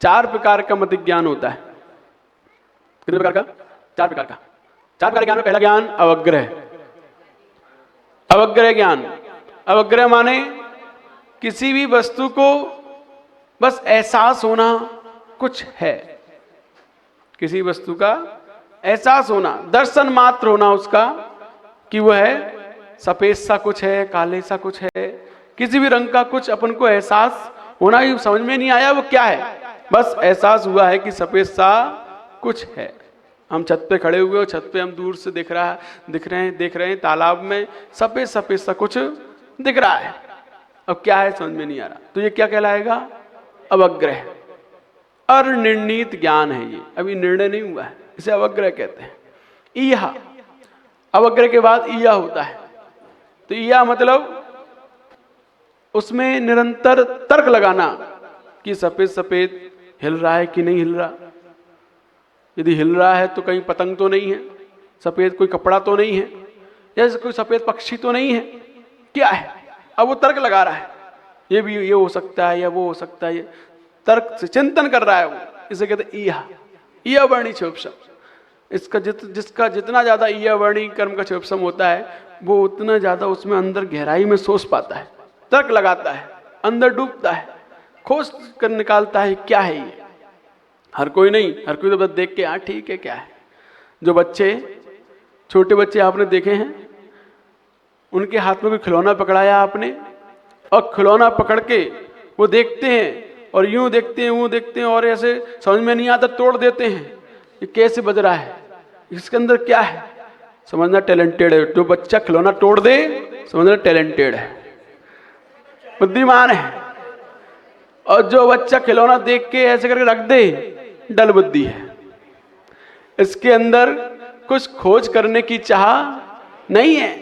4 प्रकार का मति ज्ञान होता है। कितने प्रकार का? 4 प्रकार का। 4 प्रकार के ज्ञान में पहला ज्ञान अवग्रह। अवग्रह ज्ञान, अवग्रह माने किसी भी वस्तु को बस एहसास होना कुछ है, किसी वस्तु का एहसास होना, दर्शन मात्र होना उसका कि वह है सफेद सा कुछ है, काले सा कुछ है, किसी भी रंग का कुछ अपन को एहसास होना ही समझ में नहीं आया वो क्या है, बस एहसास हुआ है कि सफेद सा कुछ है। हम छत पे खड़े हुए हो, छत पे हम दूर से देख रहे हैं तालाब में सफेद सफेद सा कुछ दिख रहा है, अब क्या है समझ में नहीं आ रहा, तो ये क्या कहलाएगा? अवग्रह। अनिर्णीत ज्ञान है ये, अभी निर्णय नहीं हुआ है, इसे अवग्रह कहते हैं। ईहा, अवग्रह के बाद ईया होता है। तो ईया मतलब उसमें निरंतर तर्क लगाना कि सफेद सफेद हिल रहा है कि नहीं हिल रहा, यदि हिल रहा है तो कहीं पतंग तो नहीं है, सफेद कोई कपड़ा तो नहीं है, जैसे कोई सफेद पक्षी तो नहीं है, क्या है? अब वो तर्क लगा रहा है, ये भी ये हो सकता है या वो हो सकता है, ये तर्क से चिंतन कर रहा है वो, इसे कहते हैं ईहा। ईया वर्णी क्षोभसम। इसका जिसका जितना ज्यादा ईया वर्णी कर्म का क्षोभसम होता है वो उतना ज्यादा उसमें अंदर गहराई में सोच पाता है, तर्क लगाता है, अंदर डूबता है, खोज कर निकालता है क्या है ये। हर कोई नहीं, हर कोई तो बस देख के हाँ ठीक है क्या है। जो बच्चे, छोटे बच्चे आपने देखे हैं, उनके हाथ में कोई खिलौना पकड़ाया आपने और खिलौना पकड़ के वो देखते हैं और यूं देखते हैं वो देखते हैं और ऐसे समझ में नहीं आता तोड़ देते हैं, ये कैसे बज रहा है, इसके अंदर क्या है, समझना टैलेंटेड है। जो बच्चा खिलौना तोड़ दे समझना टैलेंटेड है, बुद्धिमान है, और जो बच्चा खिलौना देख के ऐसे करके रख दे डल बुद्धि है। इसके अंदर कुछ खोज करने की चाह नहीं है,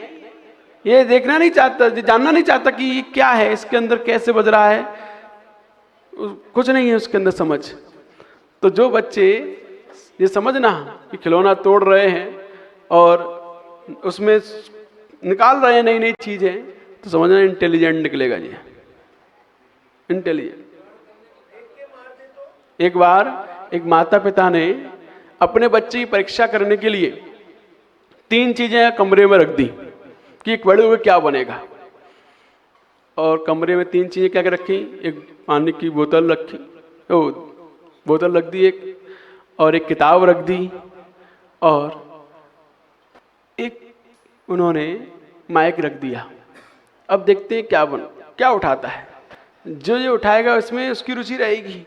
ये देखना नहीं चाहता, जानना नहीं चाहता कि ये क्या है, इसके अंदर कैसे बज रहा है, कुछ नहीं है उसके अंदर समझ। तो जो बच्चे ये समझना कि खिलौना तोड़ रहे हैं और उसमें निकाल रहे हैं नई नई चीजें, तो समझना इंटेलिजेंट निकलेगा जी, इंटेलिजेंट। एक बार एक माता पिता ने अपने बच्चे की परीक्षा करने के लिए 3 चीजें कमरे में रख दी कि एक बड़े हुए क्या बनेगा, और कमरे में 3 चीजें क्या रखी, एक पानी की बोतल रखी, बोतल रख दी एक, और एक किताब रख दी, और एक उन्होंने माइक रख दिया। अब देखते हैं क्या उठाता है, जो ये उठाएगा उसमें उसकी रुचि रहेगी,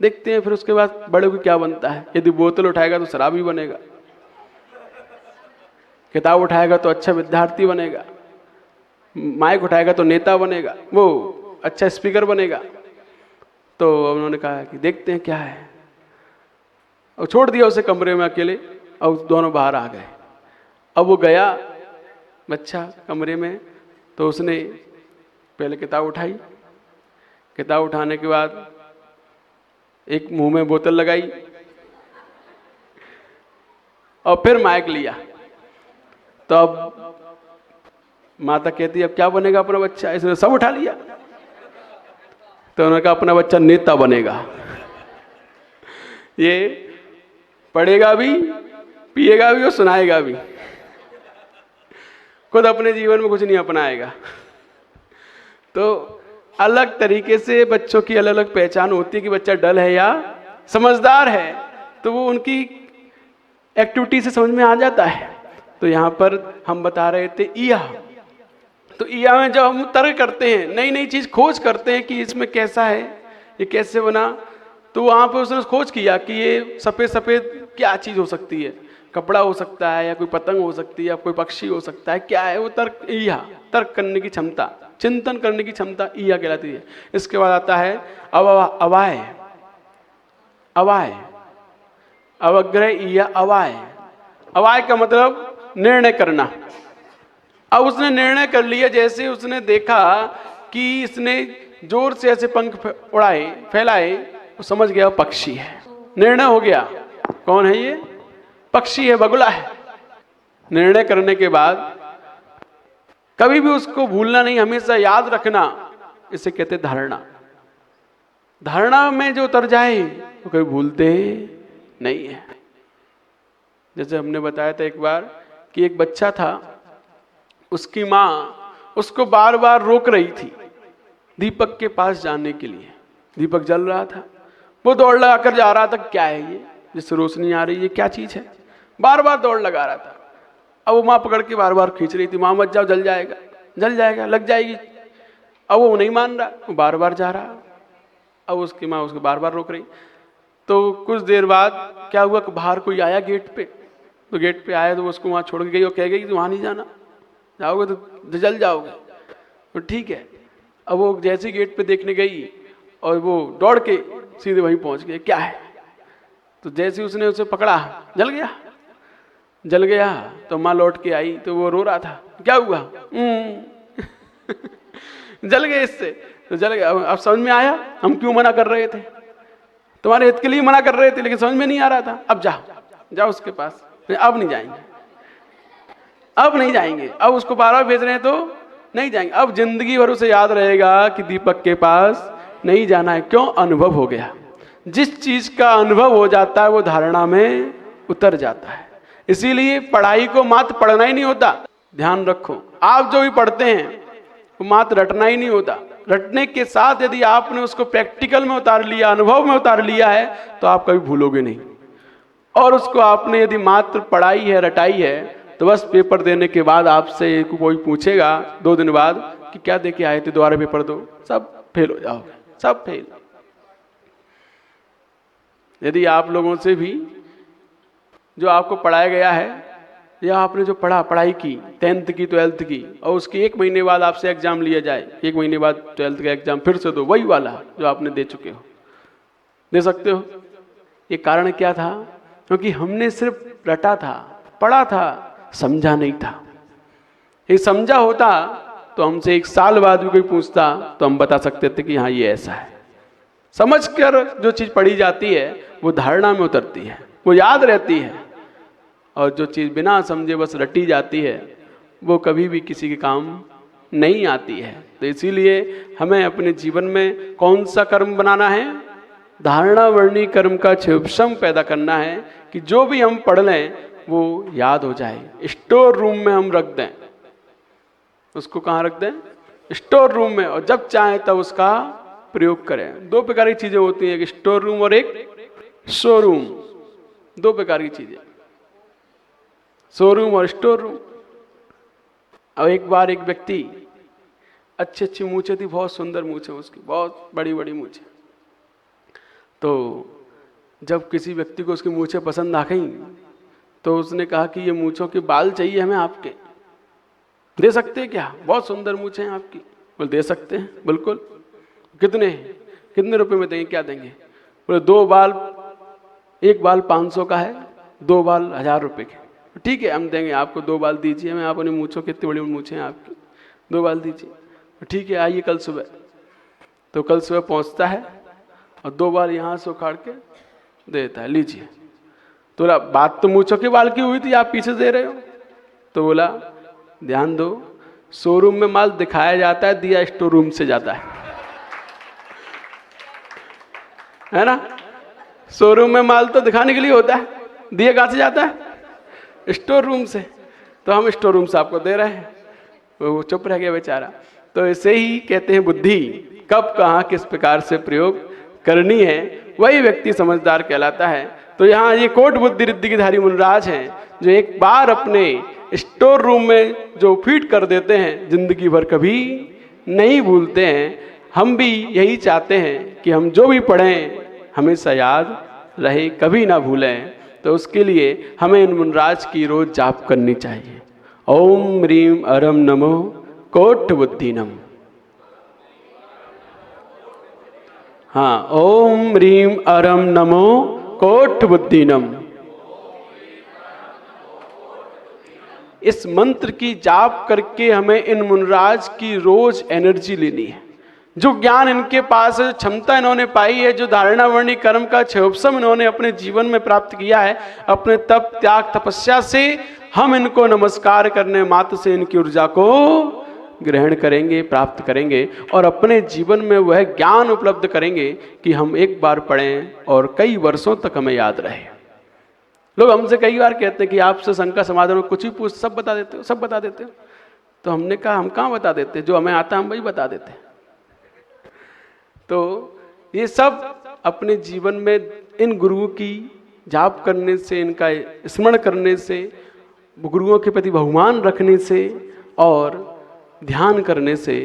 देखते हैं फिर उसके बाद बड़े को क्या बनता है। यदि बोतल उठाएगा तो शराबी बनेगा, किताब उठाएगा तो अच्छा विद्यार्थी बनेगा, माइक उठाएगा तो नेता बनेगा, वो अच्छा स्पीकर बनेगा। तो उन्होंने कहा कि देखते हैं क्या है, और छोड़ दिया उसे कमरे में अकेले, और दोनों बाहर आ गए। अब वो गया बच्चा कमरे में, तो उसने पहले किताब उठाई, किताब उठाने के बाद एक मुंह में बोतल लगाई और फिर माइक लिया। तो अब माता कहती अब क्या बनेगा अपना बच्चा, इसने सब उठा लिया। तो उन्होंने कहा अपना बच्चा नेता बनेगा, ये पढ़ेगा भी, पिएगा भी और सुनाएगा भी, खुद अपने जीवन में कुछ नहीं अपनाएगा। तो अलग तरीके से बच्चों की अलग अलग पहचान होती है कि बच्चा डल है या समझदार है, तो वो उनकी एक्टिविटी से समझ में आ जाता है। तो यहाँ पर हम बता रहे थे ईया। तो ईया में जब हम तर्क करते हैं, नई नई चीज खोज करते हैं कि इसमें कैसा है, ये कैसे बना, तो वहां पर उसने खोज किया कि ये सफेद सफेद क्या चीज हो सकती है, कपड़ा हो सकता है या कोई पतंग हो सकती है या कोई पक्षी हो सकता है, क्या है वो तर्क। ईया तर्क करने की क्षमता, चिंतन करने की क्षमता ईया कहलाती है। इसके बाद आता है अवाय। अवाय, अवग्रह ईया अवाय। अवाय का मतलब निर्णय करना। अब उसने निर्णय कर लिया, जैसे उसने देखा कि इसने जोर से ऐसे पंख उड़ाए फैलाए, वो समझ गया पक्षी है, निर्णय हो गया। कौन है ये? पक्षी है, बगुला है। निर्णय करने के बाद कभी भी उसको भूलना नहीं, हमेशा याद रखना, इसे कहते धारणा। धारणा में जो उतर जाए वो कभी भूलते नहीं है। जैसे हमने बताया था एक बार कि एक बच्चा था, उसकी माँ उसको बार बार रोक रही थी दीपक के पास जाने के लिए। दीपक जल रहा था, वो दौड़ लगा कर जा रहा था, क्या है ये जिससे रोशनी आ रही है, क्या चीज है, बार बार दौड़ लगा रहा था। अब वो माँ पकड़ के बार बार खींच रही थी, माँ मत जाओ, जल जाएगा, जल जाएगा, लग जाएगी। अब वो नहीं मान रहा, वो बार बार जा रहा। अब उसकी माँ उसको बार बार रोक रही। तो कुछ देर बाद क्या हुआ कि बाहर कोई आया गेट पे, तो गेट पे आया तो उसको वहाँ छोड़ के गई और कह गई कि वहाँ नहीं जाना, जाओगे तो जल जाओगे। तो ठीक है। अब वो जैसे गेट पे देखने गई और वो दौड़ के सीधे वहीं पहुंच गए, क्या है। तो जैसे उसने उसे पकड़ा, जल गया, जल गया। तो माँ लौट के आई तो वो रो रहा था, क्या हुआ जल गए इससे, तो जल गया। अब समझ में आया हम क्यों मना कर रहे थे, तुम्हारे हित के लिए मना कर रहे थे, लेकिन समझ में नहीं आ रहा था। अब जाओ उसके पास, अब नहीं जाएंगे, अब नहीं जाएंगे। अब उसको बार बार भेज रहे हैं तो नहीं जाएंगे। अब जिंदगी भर उसे याद रहेगा कि दीपक के पास नहीं जाना है। क्यों? अनुभव हो गया। जिस चीज का अनुभव हो जाता है वो धारणा में उतर जाता है। इसीलिए पढ़ाई को मात्र पढ़ना ही नहीं होता, ध्यान रखो, आप जो भी पढ़ते हैं वो मात्र रटना ही नहीं होता। रटने के साथ यदि आपने उसको प्रैक्टिकल में उतार लिया, अनुभव में उतार लिया है, तो आप कभी भूलोगे नहीं। और उसको आपने यदि मात्र पढ़ाई है, रटाई है, तो बस पेपर देने के बाद आपसे कोई पूछेगा 2 दिन बाद कि क्या दे के आए थे, दोबारा पेपर दो, सब फेल हो जाओगे, सब फेल। यदि आप लोगों से भी जो आपको पढ़ाया गया है या आपने जो पढ़ाई की 10th की 12th की, और उसके 1 महीने बाद आपसे एग्जाम लिया जाए, 1 महीने बाद 12th का एग्जाम फिर से दो, वही वाला जो आपने दे चुके हो, दे सकते हो। ये कारण क्या था? क्योंकि हमने सिर्फ रटा था, पढ़ा था, समझा नहीं था। ये समझा होता तो हमसे 1 साल बाद भी कोई पूछता तो हम बता सकते थे कि हाँ ये ऐसा है। समझकर जो चीज पढ़ी जाती है वो धारणा में उतरती है, वो याद रहती है। और जो चीज बिना समझे बस रटी जाती है वो कभी भी किसी के काम नहीं आती है। तो इसीलिए हमें अपने जीवन में कौन सा कर्म बनाना है? धारणा वर्णी कर्म का क्षोभम पैदा करना है कि जो भी हम पढ़ लें वो याद हो जाए, स्टोर रूम में हम रख दें। उसको कहाँ रख दें? स्टोर रूम में, और जब चाहे तब उसका प्रयोग करें। 2 प्रकार की चीजें होती हैं, एक स्टोर रूम और एक शोरूम। 2 प्रकार की चीजें, शोरूम और स्टोर रूम। अब एक बार एक व्यक्ति, अच्छी अच्छी मूछें थी, बहुत सुंदर मूछें उसकी, बहुत बड़ी बड़ी मूछें। तो जब किसी व्यक्ति को उसकी मूछें पसंद आ गई तो उसने कहा कि ये मूछों के बाल चाहिए हमें, आपके दे सकते हैं क्या? बहुत सुंदर मूछें हैं आपकी। बोले दे सकते हैं, बिल्कुल। कितने रुपए में देंगे, क्या देंगे? बोले 2 बाल, 1 बाल 500 का है, 2 बाल 1000 रुपए के। ठीक है, हम देंगे आपको, 2 बाल दीजिए हमें, आप अपनी मूछों, कितनी बड़ी मूछें हैं आपकी, 2 बाल दीजिए। ठीक है, आइए कल सुबह। तो कल सुबह पहुंचता है और 2 बाल यहाँ से उखाड़ के देता है, लीजिए। तो बोला बात तो मूछों के बाल की हुई थी, आप पीछे दे रहे हो। तो बोला ध्यान दो, शोरूम में माल दिखाया जाता है, दिया स्टोर रूम से जाता है ना। शोरूम में माल तो दिखाने के लिए होता है, दिया कहाँ से जाता है? स्टोर रूम से। तो हम स्टोर रूम से आपको दे रहे हैं। वो चुप रह गया बेचारा। तो ऐसे ही कहते हैं बुद्धि कब कहाँ किस प्रकार से प्रयोग करनी है, वही व्यक्ति समझदार कहलाता है। तो यहाँ ये कोट बुद्धि रिद्धि के धारी मुनराज हैं, जो एक बार अपने स्टोर रूम में जो फीड कर देते हैं, जिंदगी भर कभी नहीं भूलते हैं। हम भी यही चाहते हैं कि हम जो भी पढ़ें हमेशा याद रहे, कभी ना भूलें। तो उसके लिए हमें इन मुनराज की रोज जाप करनी चाहिए। ओम ह्रीम अरम नमो कोट बुद्धि नम। हाँ, ओम ह्रीम अरम नमो कोट बुद्धि नम। इस मंत्र की जाप करके हमें इन मुनराज की रोज एनर्जी लेनी है। जो ज्ञान इनके पास है, जो क्षमता इन्होंने पाई है, जो धारणा वर्णी कर्म का क्षोभम इन्होंने अपने जीवन में प्राप्त किया है, अपने तप त्याग तपस्या से हम इनको नमस्कार करने मात्र से इनकी ऊर्जा को ग्रहण करेंगे, प्राप्त करेंगे और अपने जीवन में वह ज्ञान उपलब्ध करेंगे कि हम एक बार पढ़ें और कई वर्षों तक हमें याद रहे। लोग हमसे कई बार कहते हैं कि आपसे शंका समाधान में कुछ ही पूछ सब बता देते हो, सब बता देते हो। तो हमने कहा हम कहाँ बता देते, जो हमें आता हम वही बता देते। तो ये सब अपने जीवन में इन गुरुओं की जाप करने से, इनका स्मरण करने से, गुरुओं के प्रति बहुमान रखने से और ध्यान करने से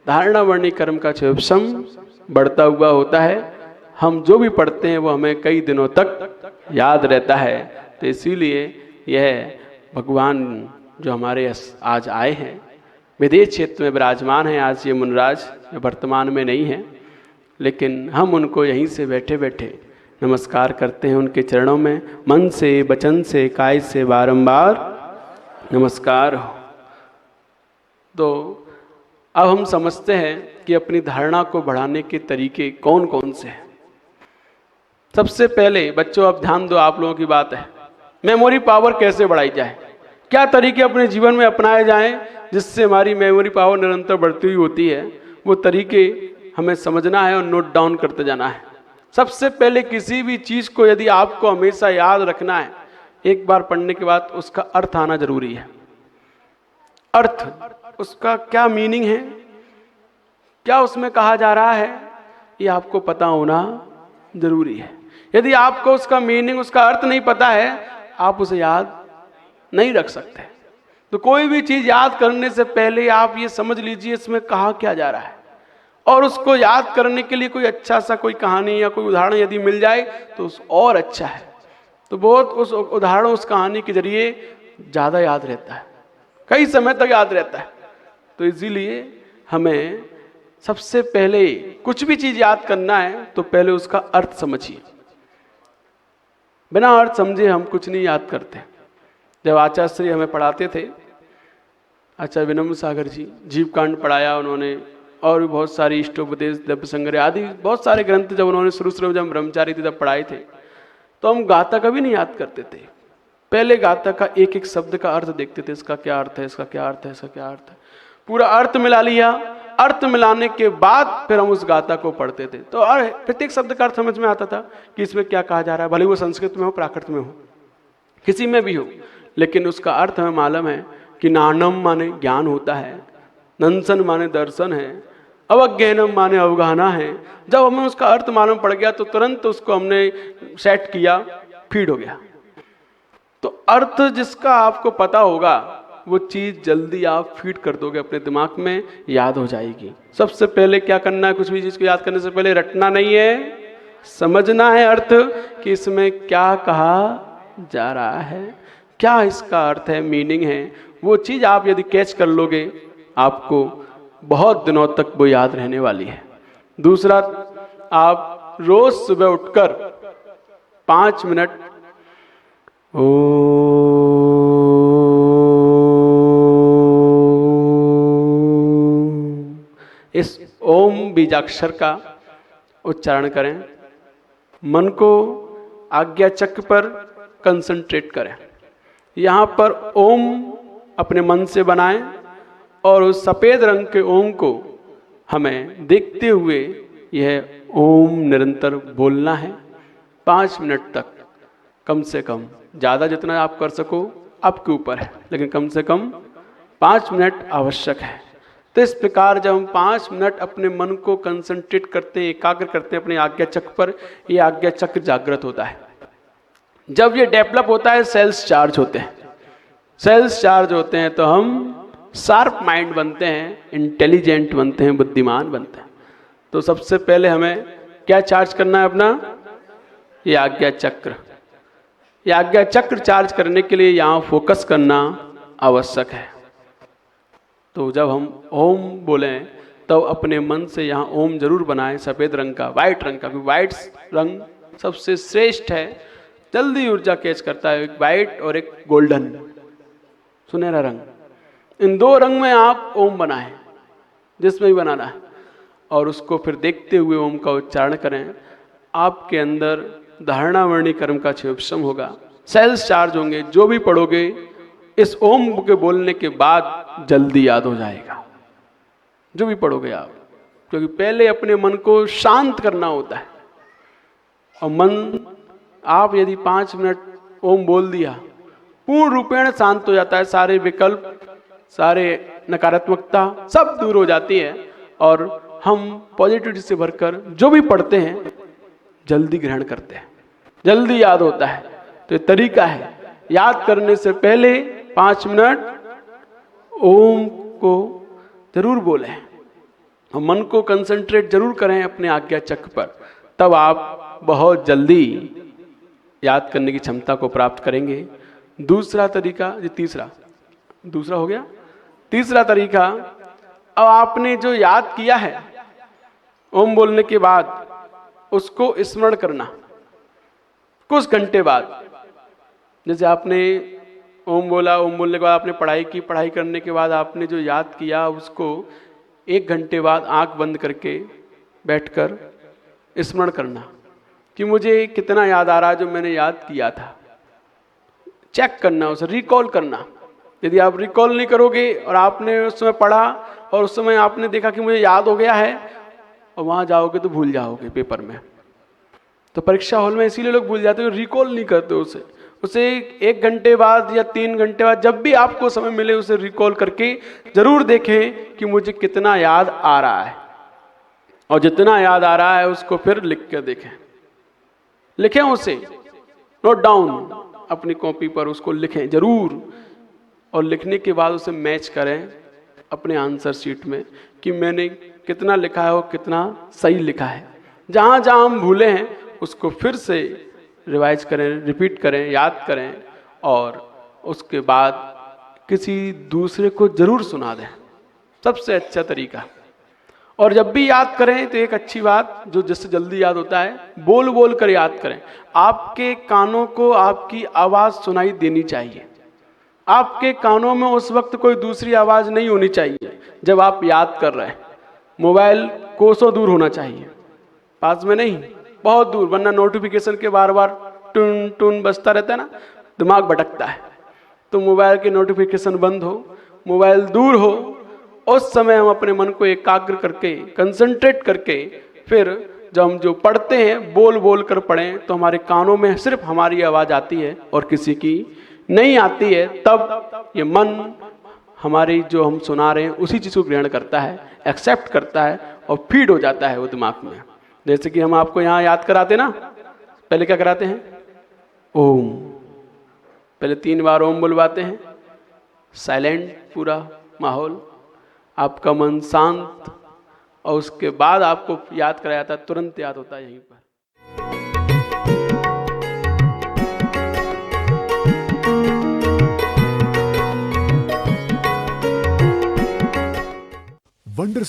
धारणा वर्णी कर्म का क्षयोपशम बढ़ता हुआ होता है। हम जो भी पढ़ते हैं वो हमें कई दिनों तक याद रहता है। तो इसीलिए यह भगवान जो हमारे आज आए हैं, विदेश क्षेत्र में विराजमान हैं, आज ये मुनराज वर्तमान में नहीं है, लेकिन हम उनको यहीं से बैठे बैठे नमस्कार करते हैं उनके चरणों में, मन से, वचन से, काय से बारंबार नमस्कार हो। तो अब हम समझते हैं कि अपनी धारणा को बढ़ाने के तरीके कौन कौन से हैं। सबसे पहले बच्चों अब ध्यान दो, आप लोगों की बात है, मेमोरी पावर कैसे बढ़ाई जाए, क्या तरीके अपने जीवन में अपनाए जाएं जिससे हमारी मेमोरी पावर निरंतर बढ़ती हुई होती है। वो तरीके हमें समझना है और नोट डाउन करते जाना है। सबसे पहले किसी भी चीज को यदि आपको हमेशा याद रखना है, एक बार पढ़ने के बाद उसका अर्थ आना जरूरी है। अर्थ, उसका क्या मीनिंग है, क्या उसमें कहा जा रहा है, ये आपको पता होना जरूरी है। यदि आपको उसका मीनिंग, उसका अर्थ नहीं पता है, आप उसे याद नहीं रख सकते। तो कोई भी चीज याद करने से पहले आप ये समझ लीजिए इसमें कहा क्या जा रहा है, और उसको याद करने के लिए कोई अच्छा सा कोई कहानी या कोई उदाहरण यदि मिल जाए तो और अच्छा है। तो बहुत उस उदाहरण, उस कहानी के जरिए ज़्यादा याद रहता है, कई समय तक याद रहता है। तो इसीलिए हमें सबसे पहले कुछ भी चीज़ याद करना है तो पहले उसका अर्थ समझिए। बिना अर्थ समझे हम कुछ नहीं याद करते। जब आचार्य श्री हमें पढ़ाते थे, आचार्य विनम्र सागर जी, जीव कांड पढ़ाया उन्होंने, और भी बहुत सारी इष्टोपदेश, दिव्य संग्रह आदि बहुत सारे ग्रंथ जब उन्होंने शुरू जब ब्रह्मचारी थे तब पढ़ाए थे, तो हम गाथा कभी नहीं याद करते थे। पहले गाथा का एक एक शब्द का अर्थ देखते थे, इसका क्या अर्थ है, इसका क्या अर्थ है, इसका क्या अर्थ है, पूरा अर्थ मिला लिया। अर्थ मिलाने के बाद फिर हम उस गाथा को पढ़ते थे। तो प्रत्येक शब्द का अर्थ समझ में आता था कि इसमें क्या कहा जा रहा है, भले वो संस्कृत में हो, प्राकृत में हो, किसी में भी हो, लेकिन उसका अर्थ हमें मालूम है कि नानम माने ज्ञान होता है, नंसन माने दर्शन है, अवज्ञानम माने अवगाहना है। जब हमें उसका अर्थ मालूम पड़ गया तो तुरंत उसको हमने सेट किया, फीड हो गया। तो अर्थ जिसका आपको पता होगा वो चीज जल्दी आप फीड कर दोगे अपने दिमाग में, याद हो जाएगी। सबसे पहले क्या करना है, कुछ भी चीज को याद करने से पहले रटना नहीं है, समझना है अर्थ कि इसमें क्या कहा जा रहा है, क्या इसका अर्थ है, मीनिंग है। वो चीज आप यदि कैच कर लोगे आपको बहुत दिनों तक वो याद रहने वाली है। दूसरा, आप रोज सुबह उठकर 5 मिनट इस ओम बीजाक्षर का उच्चारण करें। मन को आज्ञा चक्र पर कंसंट्रेट करें। यहाँ पर ओम अपने मन से बनाएं और उस सफेद रंग के ओम को हमें देखते हुए यह ओम निरंतर बोलना है 5 मिनट तक, कम से कम। ज़्यादा जितना आप कर सको आपके ऊपर है, लेकिन कम से कम 5 मिनट आवश्यक है। तो इस प्रकार जब हम 5 मिनट अपने मन को कंसंट्रेट करते हैं, एकाग्र करते हैं अपने आज्ञा चक्र पर, यह आज्ञा चक्र जागृत होता है। जब ये डेवलप होता है, सेल्स चार्ज होते हैं। सेल्स चार्ज होते हैं तो हम शार्प माइंड बनते हैं, इंटेलिजेंट बनते हैं, बुद्धिमान बनते हैं। तो सबसे पहले हमें क्या चार्ज करना है अपना, ये आज्ञा चक्र। ये आज्ञा चक्र चार्ज करने के लिए यहाँ फोकस करना आवश्यक है। तो जब हम ओम बोलें तो अपने मन से यहाँ ओम जरूर बनाएं, सफेद रंग का, व्हाइट रंग का, क्योंकि व्हाइट रंग सबसे श्रेष्ठ है, जल्दी ऊर्जा कैच करता है। एक व्हाइट और एक गोल्डन, सुनहरा रंग, इन 2 रंग में आप ओम बनाएं, जिसमें भी बनाना है, और उसको फिर देखते हुए ओम का उच्चारण करें। आपके अंदर धारणा वर्णी कर्म का क्षयोपशम होगा, सेल्स चार्ज होंगे। जो भी पढ़ोगे इस ओम के बोलने के बाद जल्दी याद हो जाएगा। जो भी पढ़ोगे आप, क्योंकि पहले अपने मन को शांत करना होता है। और मन, आप यदि 5 मिनट ओम बोल दिया, पूर्ण रूपेण शांत हो जाता है। सारे विकल्प, सारे नकारात्मकता सब दूर हो जाती है और हम पॉजिटिविटी से भरकर जो भी पढ़ते हैं जल्दी ग्रहण करते हैं, जल्दी याद होता है। तो ये तरीका है, याद करने से पहले 5 मिनट ओम को जरूर बोलें और मन को कंसंट्रेट जरूर करें अपने आज्ञा चक्र पर, तब आप बहुत जल्दी याद करने की क्षमता को प्राप्त करेंगे। दूसरा तरीका, ये दूसरा हो गया। तीसरा तरीका, अब आपने जो याद किया है ओम बोलने के बाद उसको स्मरण करना कुछ घंटे बाद। जैसे आपने ओम बोला, ओम बोलने के बाद आपने पढ़ाई की, पढ़ाई करने के बाद आपने जो याद किया उसको 1 घंटे बाद आंख बंद करके बैठकर स्मरण करना कि मुझे कितना याद आ रहा है जो मैंने याद किया था। चेक करना, उसे रिकॉल करना। यदि आप रिकॉल नहीं करोगे और आपने उस समय पढ़ा और उस समय आपने देखा कि मुझे याद हो गया है और वहां जाओगे तो भूल जाओगे पेपर में। तो परीक्षा हॉल में इसीलिए लोग भूल जाते हैं, रिकॉल नहीं करते उसे 1 घंटे बाद या 3 घंटे बाद जब भी आपको समय मिले उसे रिकॉल करके जरूर देखें कि मुझे कितना याद आ रहा है। और जितना याद आ रहा है उसको फिर लिख कर लिखें उसे नोट डाउन अपनी कॉपी पर, उसको लिखें जरूर। और लिखने के बाद उसे मैच करें अपने आंसर शीट में कि मैंने कितना लिखा है और कितना सही लिखा है। जहाँ जहाँ हम भूले हैं उसको फिर से रिवाइज करें, रिपीट करें, याद करें और उसके बाद किसी दूसरे को जरूर सुना दें, सबसे अच्छा तरीका। और जब भी याद करें तो एक अच्छी बात जो जिससे जल्दी याद होता है, बोल बोल कर याद करें। आपके कानों को आपकी आवाज सुनाई देनी चाहिए। आपके कानों में उस वक्त कोई दूसरी आवाज नहीं होनी चाहिए जब आप याद कर रहे हैं। मोबाइल कोसों दूर होना चाहिए, पास में नहीं, बहुत दूर, वरना नोटिफिकेशन के बार बार टून टून बजता रहता है ना, दिमाग भटकता है। तो मोबाइल के नोटिफिकेशन बंद हो, मोबाइल दूर हो, उस समय हम अपने मन को एकाग्र करके, कंसंट्रेट करके, फिर जब हम जो पढ़ते हैं बोल बोल कर पढ़ें तो हमारे कानों में सिर्फ हमारी आवाज आती है और किसी की नहीं आती है। तब ये मन हमारी जो हम सुना रहे हैं उसी चीज को ग्रहण करता है, एक्सेप्ट करता है और फीड हो जाता है वो दिमाग में। जैसे कि हम आपको यहाँ याद कराते ना, पहले क्या कराते हैं, ओम, पहले 3 बार ओम बुलवाते हैं, साइलेंट पूरा माहौल, आपका मन शांत, और उसके बाद आपको याद कराया जाता है, तुरंत याद होता है यहीं पर। वंडर